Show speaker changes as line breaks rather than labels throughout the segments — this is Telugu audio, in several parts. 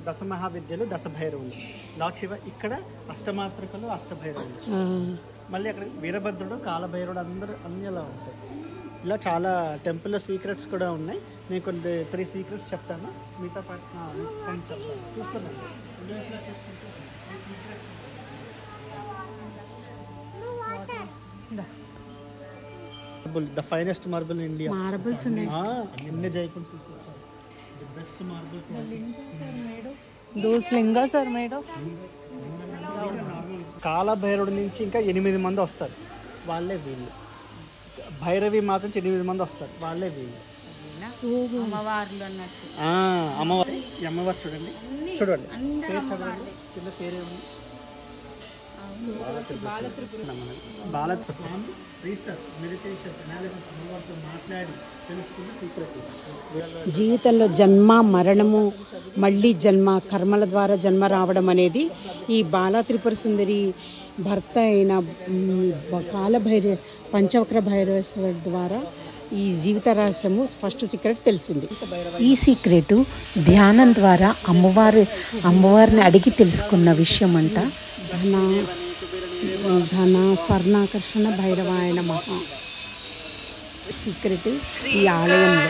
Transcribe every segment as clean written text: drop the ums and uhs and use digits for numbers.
దశమహావిద్యలు దశభైరవులు, లార్డ్ శివ ఇక్కడ అష్టమాతృకలు అష్టభైరవులు, మళ్ళీ అక్కడ వీరభద్రుడు కాలభైరవుడు అందరూ అన్నీ అలా ఉంటాయి. ఇలా చాలా టెంపుల్లో సీక్రెట్స్ కూడా ఉన్నాయి. నేను కొన్ని 3 సీక్రెట్స్ చెప్తాను, మీతో పాటు కొన్ని చెప్తాను. చూస్తున్నాను the finest marble in India.
Marbles ఉన్నాయి.
నిన్నే జైపూర్ తీసుకొచ్చారు. The best marble.
Those lingas are made of.
కాలభైరవుడి నుంచి ఇంకా 8 మంది వస్తారు, వాళ్ళే వీళ్ళు. భైరవి మాత నుంచి 8 మంది వస్తారు, వాళ్ళే వీళ్ళు.
అమ్మవార్లు అన్నట్టు.
అమ్మవారు. ఈ అమ్మవారు చూడండి, చూడండి పేరు చదవండి, కింద పేరే ఉంది. బాలత్రిపురం రీసెర్చ్ మెడిటేషన్ అనాలిసిస్ అమ్మవారితో మాట్లాడి తెలుసుకున్న సీక్రెట్.
జీవితంలో జన్మ మరణము, మళ్ళీ జన్మ, కర్మల ద్వారా జన్మ రావడం అనేది ఈ బాలా త్రిపుర సుందరి భర్త అయిన పంచవక్ర భైరవేశ్వరుడు ద్వారా ఈ జీవిత రహస్యము ఫస్ట్ సీక్రెట్ తెలిసింది. ఈ సీక్రెట్ ధ్యానం ద్వారా అమ్మవారిని అడిగి తెలుసుకున్న విషయం అంట. ధన స్వర్ణాకర్షణ భైరవాయ నమః సీక్రెట్ ఈ ఆలయంలో.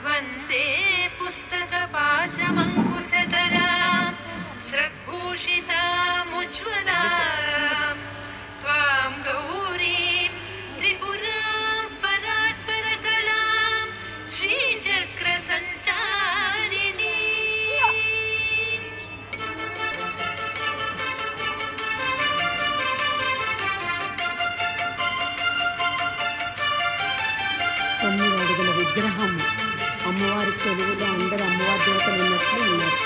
వందే పుస్తక పాశమంకుశధరాం స్రగ్భూషితాముజ్వలాం త్వాం గౌరీం త్రిపురాం పరాత్పరకళాం శ్రీచక్ర సంచారిణీ.
తొమ్మిది అడుగుల విగ్రహం అమ్మవారి తెలుగులో అందరూ అమ్మవారి దేవతలు ఉన్నట్లు ఉన్నారు.